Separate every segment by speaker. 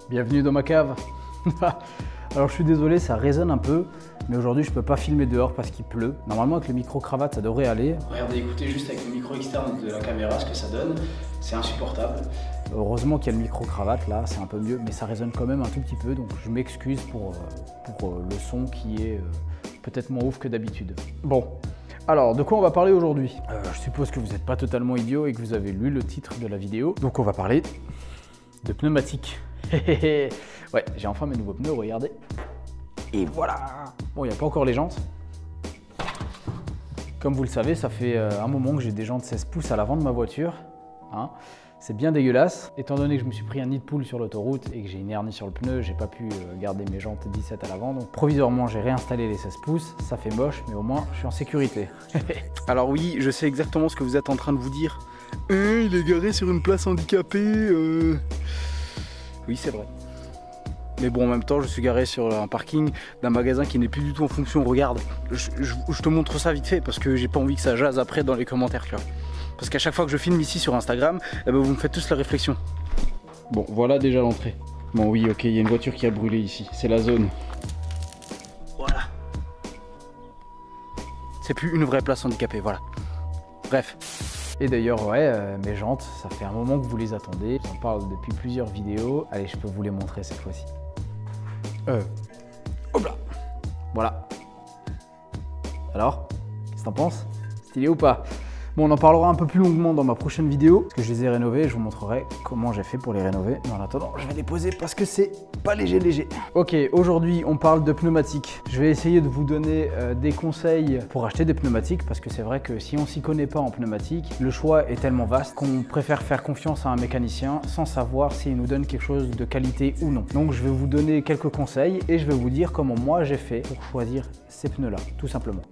Speaker 1: Bienvenue dans ma cave. Alors je suis désolé, ça résonne un peu, mais aujourd'hui je peux pas filmer dehors parce qu'il pleut. Normalement avec le micro-cravate ça devrait aller.
Speaker 2: Regardez, écoutez juste avec le micro externe de la caméra ce que ça donne, c'est insupportable.
Speaker 1: Heureusement qu'il y a le micro-cravate là, c'est un peu mieux, mais ça résonne quand même un tout petit peu, donc je m'excuse pour le son qui est peut-être moins ouf que d'habitude. Bon, alors de quoi on va parler aujourd'hui? Je suppose que vous n'êtes pas totalement idiot et que vous avez lu le titre de la vidéo, donc on va parler de pneumatiques. Ouais, j'ai enfin mes nouveaux pneus, regardez. Et voilà. Bon, il n'y a pas encore les jantes. Comme vous le savez, ça fait un moment que j'ai des jantes 16 pouces à l'avant de ma voiture. Hein. C'est bien dégueulasse. Étant donné que je me suis pris un nid de poule sur l'autoroute et que j'ai une hernie sur le pneu, j'ai pas pu garder mes jantes 17 à l'avant. Donc provisoirement, j'ai réinstallé les 16 pouces. Ça fait moche, mais au moins, je suis en sécurité.
Speaker 3: Alors oui, je sais exactement ce que vous êtes en train de vous dire. Il est garé sur une place handicapée. Oui, c'est vrai. Mais bon, en même temps, je suis garé sur un parking d'un magasin qui n'est plus du tout en fonction. Regarde, je te montre ça vite fait parce que j'ai pas envie que ça jase après dans les commentaires, tu vois. Parce qu'à chaque fois que je filme ici sur Instagram, eh ben, vous me faites tous la réflexion. Bon, voilà déjà l'entrée. Bon oui, ok, il y a une voiture qui a brûlé ici. C'est la zone. Voilà. C'est plus une vraie place handicapée, voilà. Bref.
Speaker 1: Et d'ailleurs, ouais, mes jantes, ça fait un moment que vous les attendez. J'en parle depuis plusieurs vidéos. Allez, je peux vous les montrer cette fois-ci. Hop là. Voilà. Alors, qu'est-ce que t'en penses? Stylé ou pas? Bon, on en parlera un peu plus longuement dans ma prochaine vidéo, parce que je les ai rénovés et je vous montrerai comment j'ai fait pour les rénover. Mais en attendant, je vais les poser parce que c'est pas léger. Ok, aujourd'hui, on parle de pneumatiques. Je vais essayer de vous donner des conseils pour acheter des pneumatiques, parce que c'est vrai que si on s'y connaît pas en pneumatique, le choix est tellement vaste qu'on préfère faire confiance à un mécanicien sans savoir s'il nous donne quelque chose de qualité ou non. Donc, je vais vous donner quelques conseils et je vais vous dire comment moi j'ai fait pour choisir ces pneus-là, tout simplement.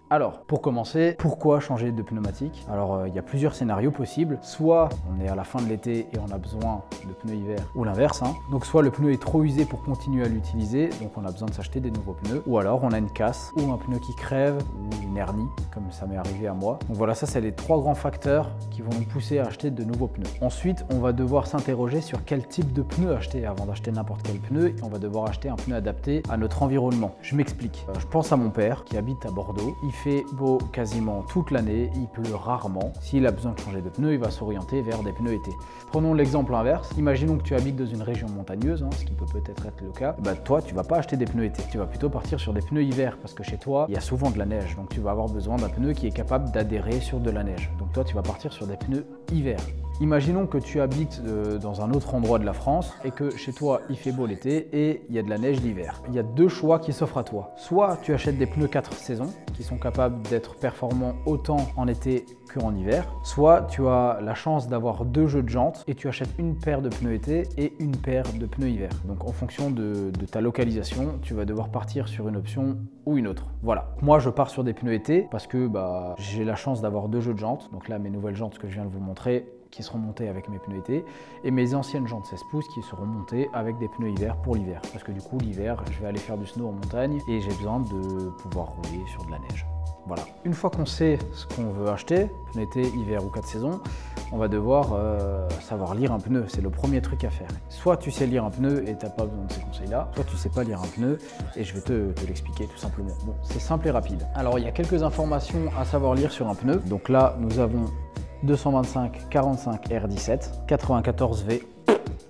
Speaker 1: Alors, pour commencer, pourquoi changer de pneumatique? Alors, il y a plusieurs scénarios possibles. Soit on est à la fin de l'été et on a besoin de pneus hiver, ou l'inverse. Hein. Donc, soit le pneu est trop usé pour continuer à l'utiliser, donc on a besoin de s'acheter des nouveaux pneus. Ou alors, on a une casse, ou un pneu qui crève, ou une hernie, comme ça m'est arrivé à moi. Donc voilà, ça, c'est les trois grands facteurs qui vont nous pousser à acheter de nouveaux pneus. Ensuite, on va devoir s'interroger sur quel type de pneu acheter avant d'acheter n'importe quel pneu. Et on va devoir acheter un pneu adapté à notre environnement. Je m'explique. Je pense à mon père qui habite à Bordeaux. Il fait beau quasiment toute l'année, il pleut rarement. S'il a besoin de changer de pneus, il va s'orienter vers des pneus été. Prenons l'exemple inverse. Imaginons que tu habites dans une région montagneuse, hein, ce qui peut peut-être être le cas. Bah, toi, tu vas pas acheter des pneus été. Tu vas plutôt partir sur des pneus hiver parce que chez toi, il y a souvent de la neige. Donc tu vas avoir besoin d'un pneu qui est capable d'adhérer sur de la neige. Donc toi, tu vas partir sur des pneus hiver. Imaginons que tu habites dans un autre endroit de la France et que chez toi il fait beau l'été et il y a de la neige l'hiver. Il y a deux choix qui s'offrent à toi. Soit tu achètes des pneus 4 saisons qui sont capables d'être performants autant en été qu'en hiver. Soit tu as la chance d'avoir deux jeux de jantes et tu achètes une paire de pneus été et une paire de pneus hiver. Donc en fonction de ta localisation, tu vas devoir partir sur une option ou une autre. Voilà. Moi je pars sur des pneus été parce que j'ai la chance d'avoir deux jeux de jantes. Donc là mes nouvelles jantes que je viens de vous montrer, qui seront montées avec mes pneus été, et mes anciennes jantes 16 pouces qui seront montées avec des pneus hiver pour l'hiver. Parce que du coup, l'hiver, je vais aller faire du snow en montagne et j'ai besoin de pouvoir rouler sur de la neige. Voilà. Une fois qu'on sait ce qu'on veut acheter, pneu été, hiver ou 4 saisons, on va devoir savoir lire un pneu. C'est le premier truc à faire. Soit tu sais lire un pneu et tu n'as pas besoin de ces conseils-là, soit tu ne sais pas lire un pneu et je vais te l'expliquer tout simplement. Bon, c'est simple et rapide. Alors, il y a quelques informations à savoir lire sur un pneu. Donc là, nous avons 225 45 R17 94 V.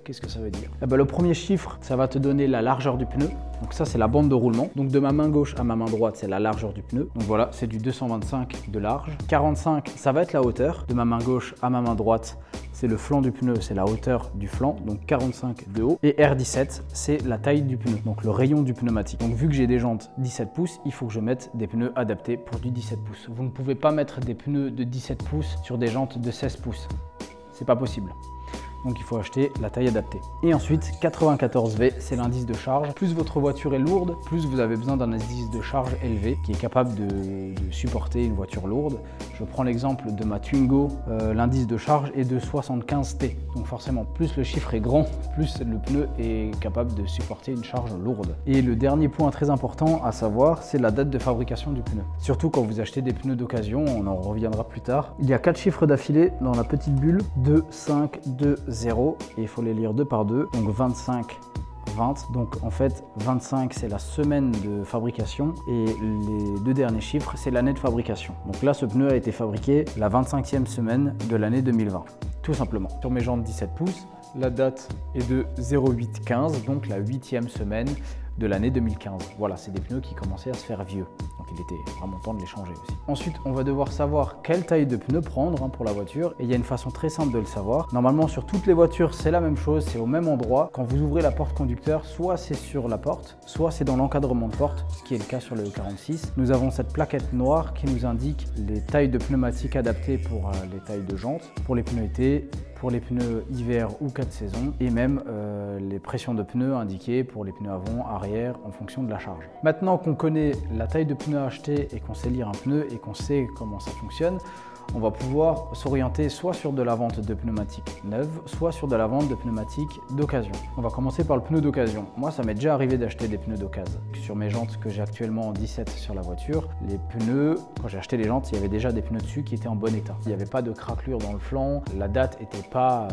Speaker 1: Qu'est-ce que ça veut dire? Le premier chiffre, ça va te donner la largeur du pneu. Donc ça, c'est la bande de roulement. Donc de ma main gauche à ma main droite, c'est la largeur du pneu. Donc voilà, c'est du 225 de large. 45, ça va être la hauteur. De ma main gauche à ma main droite, c'est le flanc du pneu, c'est la hauteur du flanc, donc 45 de haut. Et R17, c'est la taille du pneu, donc le rayon du pneumatique. Donc vu que j'ai des jantes 17 pouces, il faut que je mette des pneus adaptés pour du 17 pouces. Vous ne pouvez pas mettre des pneus de 17 pouces sur des jantes de 16 pouces. C'est pas possible. Donc il faut acheter la taille adaptée. Et ensuite, 94V, c'est l'indice de charge. Plus votre voiture est lourde, plus vous avez besoin d'un indice de charge élevé qui est capable de supporter une voiture lourde. Je prends l'exemple de ma Twingo, l'indice de charge est de 75T. Donc forcément, plus le chiffre est grand, plus le pneu est capable de supporter une charge lourde. Et le dernier point très important à savoir, c'est la date de fabrication du pneu. Surtout quand vous achetez des pneus d'occasion, on en reviendra plus tard. Il y a 4 chiffres d'affilée dans la petite bulle, 2, 5, 2, 0 et il faut les lire 2 par 2, donc 25, 20. Donc en fait 25 c'est la semaine de fabrication et les 2 derniers chiffres c'est l'année de fabrication. Donc là ce pneu a été fabriqué la 25e semaine de l'année 2020, tout simplement. Sur mes jantes 17 pouces, la date est de 08-15, donc la 8e semaine de l'année 2015. Voilà, c'est des pneus qui commençaient à se faire vieux. Donc il était vraiment temps de les changer aussi. Ensuite, on va devoir savoir quelle taille de pneu prendre pour la voiture. Et il y a une façon très simple de le savoir. Normalement, sur toutes les voitures, c'est la même chose, c'est au même endroit. Quand vous ouvrez la porte conducteur, soit c'est sur la porte, soit c'est dans l'encadrement de porte, ce qui est le cas sur le E46. Nous avons cette plaquette noire qui nous indique les tailles de pneumatiques adaptées pour les tailles de jantes, pour les pneus été, pour les pneus hiver ou 4 saisons et même les pressions de pneus indiquées pour les pneus avant, arrière en fonction de la charge. Maintenant qu'on connaît la taille de pneu à acheter et qu'on sait lire un pneu et qu'on sait comment ça fonctionne, on va pouvoir s'orienter soit sur de la vente de pneumatiques neuves, soit sur de la vente de pneumatiques d'occasion. On va commencer par le pneu d'occasion. Moi, ça m'est déjà arrivé d'acheter des pneus d'occasion. Sur mes jantes que j'ai actuellement en 17 sur la voiture, les pneus, quand j'ai acheté les jantes, il y avait déjà des pneus dessus qui étaient en bon état. Il n'y avait pas de craquelure dans le flanc, la date n'était pas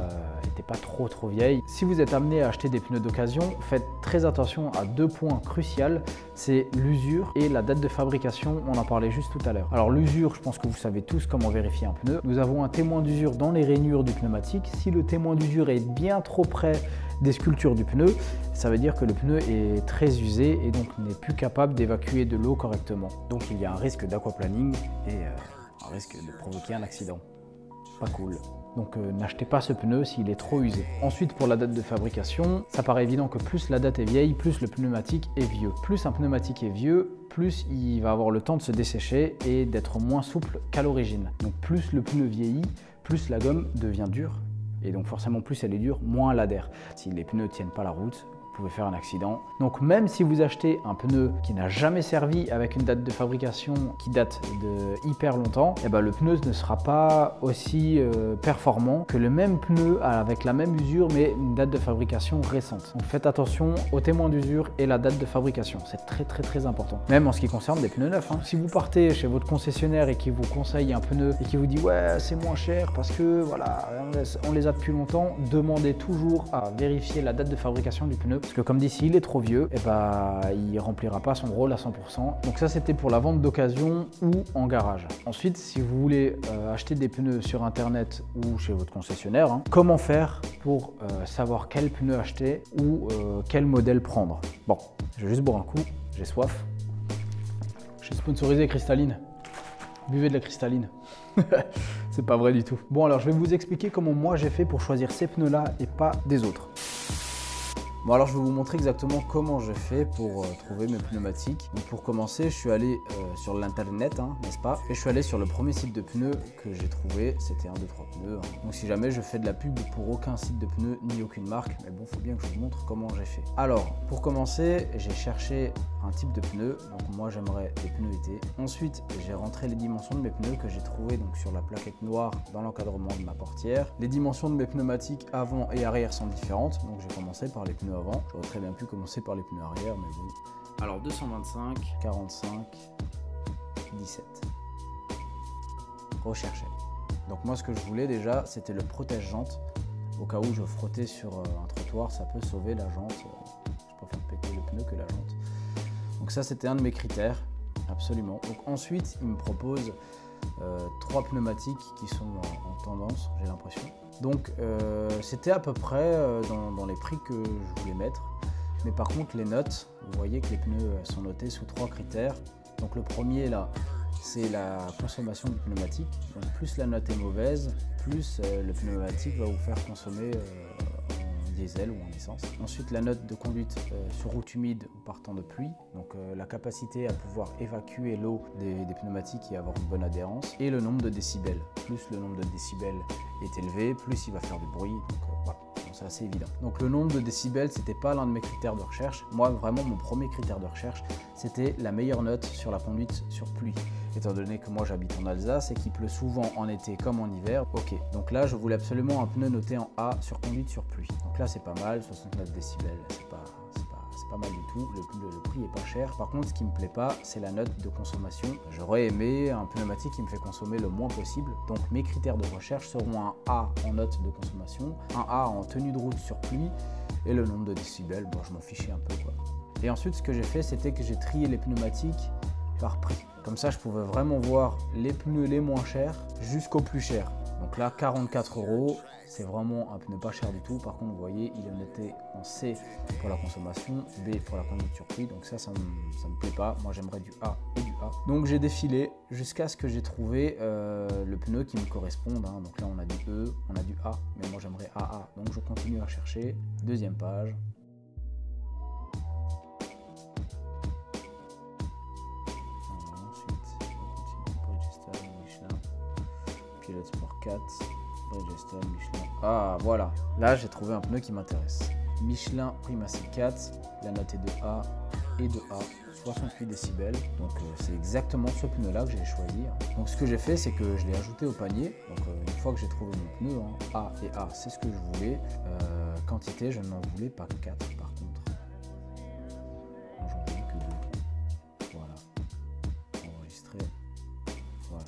Speaker 1: trop vieille. Si vous êtes amené à acheter des pneus d'occasion, faites très attention à 2 points cruciaux, c'est l'usure et la date de fabrication, on en parlait juste tout à l'heure. Alors l'usure, je pense que vous savez tous comment vérifier un pneu. Nous avons un témoin d'usure dans les rainures du pneumatique. Si le témoin d'usure est bien trop près des sculptures du pneu, ça veut dire que le pneu est très usé et donc n'est plus capable d'évacuer de l'eau correctement. Donc il y a un risque d'aquaplaning et un risque de provoquer un accident. Pas cool. Donc n'achetez pas ce pneu s'il est trop usé. Ensuite, pour la date de fabrication, ça paraît évident que plus la date est vieille, plus le pneumatique est vieux. Plus un pneumatique est vieux, plus il va avoir le temps de se dessécher et d'être moins souple qu'à l'origine. Donc plus le pneu vieillit, plus la gomme devient dure. Et donc forcément, plus elle est dure, moins elle adhère. Si les pneus ne tiennent pas la route, vous pouvez faire un accident. Donc même si vous achetez un pneu qui n'a jamais servi avec une date de fabrication qui date de hyper longtemps, eh ben, le pneu ne sera pas aussi performant que le même pneu avec la même usure mais une date de fabrication récente. Donc faites attention aux témoins d'usure et la date de fabrication, c'est très important. Même en ce qui concerne des pneus neufs. Si vous partez chez votre concessionnaire et qu'il vous conseille un pneu et qu'il vous dit ouais c'est moins cher parce que voilà on les a depuis longtemps, demandez toujours à vérifier la date de fabrication du pneu. Parce que comme dit, s'il est trop vieux, eh ben, il ne remplira pas son rôle à 100%. Donc ça, c'était pour la vente d'occasion ou en garage. Ensuite, si vous voulez acheter des pneus sur Internet ou chez votre concessionnaire, comment faire pour savoir quel pneu acheter ou quel modèle prendre? Bon, je vais juste boire un coup, j'ai soif. Je suis sponsorisé Cristalline. Buvez de la cristalline. C'est pas vrai du tout. Bon, alors je vais vous expliquer comment moi j'ai fait pour choisir ces pneus-là et pas des autres. Bon alors je vais vous montrer exactement comment j'ai fait pour trouver mes pneumatiques. Donc pour commencer, je suis allé sur l'internet, n'est-ce pas? Et je suis allé sur le premier site de pneus que j'ai trouvé, c'était un, 2, 3 pneus. Donc si jamais je fais de la pub pour aucun site de pneus ni aucune marque, mais bon, faut bien que je vous montre comment j'ai fait. Alors pour commencer, j'ai cherché un type de pneu. Donc moi j'aimerais des pneus été. Ensuite, j'ai rentré les dimensions de mes pneus que j'ai trouvé donc sur la plaquette noire dans l'encadrement de ma portière. Les dimensions de mes pneumatiques avant et arrière sont différentes, donc j'ai commencé par les pneus avant. J'aurais très bien pu commencer par les pneus arrière, mais bon. Alors 225, 45, 17. Rechercher. Donc moi ce que je voulais déjà, c'était le protège-jante. Au cas où je frottais sur un trottoir, ça peut sauver la jante. Je préfère péter le pneu que la jante. Donc ça c'était un de mes critères, absolument. Donc ensuite il me propose 3 pneumatiques qui sont en tendance, j'ai l'impression. Donc c'était à peu près dans les prix que je voulais mettre. Mais par contre les notes, vous voyez que les pneus sont notés sous 3 critères. Donc le premier là, c'est la consommation du pneumatique. Donc plus la note est mauvaise, plus le pneumatique va vous faire consommer en diesel ou en essence. Ensuite la note de conduite sur route humide ou partant de pluie. Donc la capacité à pouvoir évacuer l'eau des pneumatiques et avoir une bonne adhérence. Et le nombre de décibels. Plus le nombre de décibels est élevé, plus il va faire du bruit. Donc voilà. C'est assez évident. Donc le nombre de décibels, c'était pas l'un de mes critères de recherche. Moi, vraiment, mon premier critère de recherche, c'était la meilleure note sur la conduite sur pluie. Étant donné que moi, j'habite en Alsace et qu'il pleut souvent en été comme en hiver. Ok, donc là, je voulais absolument un pneu noté en A sur conduite sur pluie. Donc là, c'est pas mal, 69 décibels, c'est pas pas mal du tout, le prix est pas cher. Par contre, ce qui me plaît pas, c'est la note de consommation. J'aurais aimé un pneumatique qui me fait consommer le moins possible. Donc mes critères de recherche seront un A en note de consommation, un A en tenue de route sur pluie et le nombre de décibels. Bon, je m'en fichais un peu quoi. Et ensuite, ce que j'ai fait, c'était que j'ai trié les pneumatiques par prix. Comme ça, je pouvais vraiment voir les pneus les moins chers jusqu'au plus cher. Donc là, 44 €, c'est vraiment un pneu pas cher du tout. Par contre, vous voyez, il est noté en C pour la consommation, B pour la conduite sur pluie. Donc ça me plaît pas. Moi, j'aimerais du A et du A. Donc j'ai défilé jusqu'à ce que j'ai trouvé le pneu qui me corresponde. Hein. Donc là, on a du E, on a du A, mais moi, j'aimerais AA. Donc je continue à chercher. Deuxième page. Pilot Sport 4, Bridgestone, Michelin. Ah voilà, là j'ai trouvé un pneu qui m'intéresse. Michelin Primacy 4, la note est de A et de A, 68 décibels. Donc c'est exactement ce pneu là que j'ai choisi. Donc ce que j'ai fait, c'est que je l'ai ajouté au panier. Donc une fois que j'ai trouvé mon pneu, hein, A et A, c'est ce que je voulais. Quantité, je n'en voulais pas 4 par contre. J'en voulais que 2. Voilà. Enregistré. Voilà.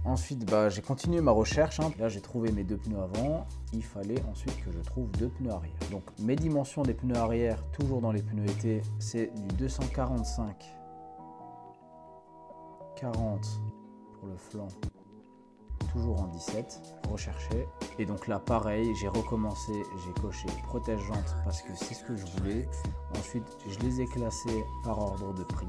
Speaker 1: Ensuite, j'ai continué ma recherche. Hein. Là, j'ai trouvé mes 2 pneus avant. Il fallait ensuite que je trouve 2 pneus arrière. Donc, mes dimensions des pneus arrière, toujours dans les pneus été, c'est du 245 40 pour le flanc, toujours en 17, recherché. Et donc là, pareil, j'ai recommencé, j'ai coché protège jante parce que c'est ce que je voulais. Ensuite, je les ai classés par ordre de prix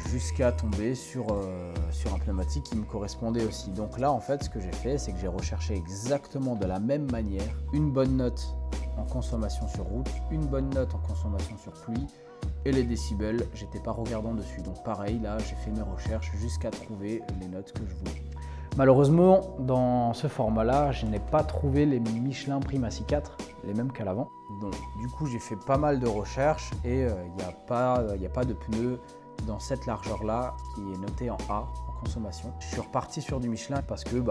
Speaker 1: jusqu'à tomber sur un pneumatique qui me correspondait aussi. Donc là, en fait, ce que j'ai fait, c'est que j'ai recherché exactement de la même manière une bonne note en consommation sur route, une bonne note en consommation sur pluie et les décibels, j'étais pas regardant dessus. Donc pareil, là, j'ai fait mes recherches jusqu'à trouver les notes que je voulais. Malheureusement, dans ce format-là, je n'ai pas trouvé les Michelin Primacy 4, les mêmes qu'à l'avant. Donc, du coup, j'ai fait pas mal de recherches et il n'y a pas de pneu dans cette largeur-là qui est noté en A, en consommation. Je suis reparti sur du Michelin parce que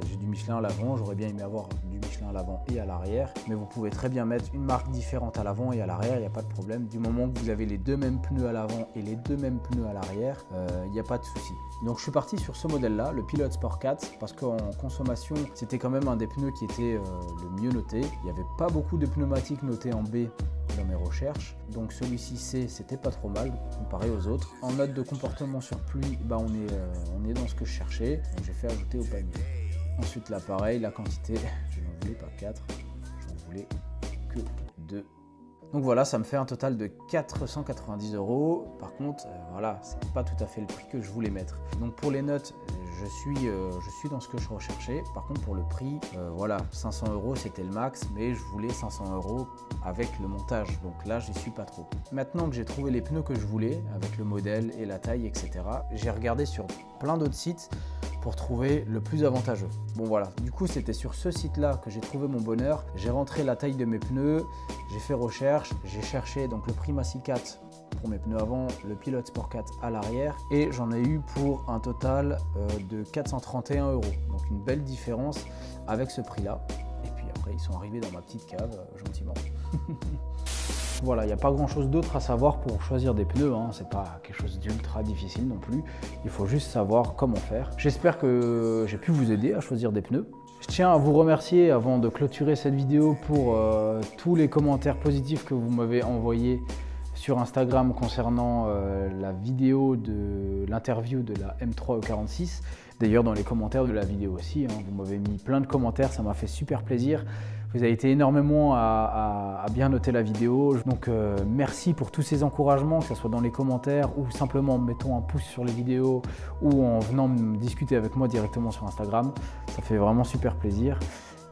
Speaker 1: j'ai du Michelin à l'avant, j'aurais bien aimé avoir du Michelin à l'avant et à l'arrière. Mais vous pouvez très bien mettre une marque différente à l'avant et à l'arrière, il n'y a pas de problème. Du moment que vous avez les 2 mêmes pneus à l'avant et les 2 mêmes pneus à l'arrière, il n'y a pas de souci. Donc je suis parti sur ce modèle-là, le Pilot Sport 4, parce qu'en consommation, c'était quand même un des pneus qui était le mieux noté. Il n'y avait pas beaucoup de pneumatiques notés en B dans mes recherches. Donc celui-ci C, c'était pas trop mal comparé aux autres. En note de comportement sur pluie, on est dans ce que je cherchais. Donc j'ai fait ajouter au panier. Ensuite là pareil, la quantité, je n'en voulais pas 4, j'en voulais que 2. Donc voilà, ça me fait un total de 490 €. Par contre, voilà, c'est pas tout à fait le prix que je voulais mettre. Donc pour les notes, je suis dans ce que je recherchais. Par contre, pour le prix, voilà, 500 € c'était le max, mais je voulais 500 € avec le montage. Donc là, j'y suis pas trop. Maintenant que j'ai trouvé les pneus que je voulais, avec le modèle et la taille, etc., j'ai regardé sur plein d'autres sites pour trouver le plus avantageux. Bon voilà, du coup c'était sur ce site-là que j'ai trouvé mon bonheur. J'ai rentré la taille de mes pneus, j'ai fait recherche, j'ai cherché donc le Primacy 4 pour mes pneus avant, le Pilot Sport 4 à l'arrière et j'en ai eu pour un total de 431 €. Donc une belle différence avec ce prix-là. Et puis après ils sont arrivés dans ma petite cave gentiment. Voilà, il n'y a pas grand chose d'autre à savoir pour choisir des pneus, hein. C'est pas quelque chose d'ultra difficile non plus, il faut juste savoir comment faire. J'espère que j'ai pu vous aider à choisir des pneus. Je tiens à vous remercier avant de clôturer cette vidéo pour tous les commentaires positifs que vous m'avez envoyés sur Instagram concernant la vidéo de l'interview de la M3E46. D'ailleurs dans les commentaires de la vidéo aussi, hein, vous m'avez mis plein de commentaires, ça m'a fait super plaisir. Vous avez été énormément à bien noter la vidéo, donc merci pour tous ces encouragements, que ce soit dans les commentaires ou simplement en mettant un pouce sur les vidéos ou en venant me discuter avec moi directement sur Instagram. Ça fait vraiment super plaisir.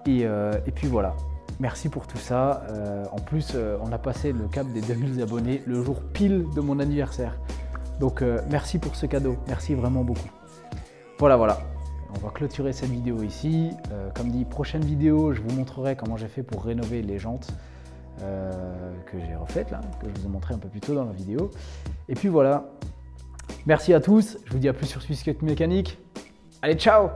Speaker 1: Et puis voilà, merci pour tout ça. En plus, on a passé le cap des 2000 abonnés le jour pile de mon anniversaire. Donc merci pour ce cadeau, merci vraiment beaucoup. Voilà. On va clôturer cette vidéo ici. Comme dit, prochaine vidéo, je vous montrerai comment j'ai fait pour rénover les jantes que j'ai refaites là, que je vous ai montré un peu plus tôt dans la vidéo. Et puis voilà. Merci à tous. Je vous dis à plus sur Swiss Cut Mécanique. Allez, ciao!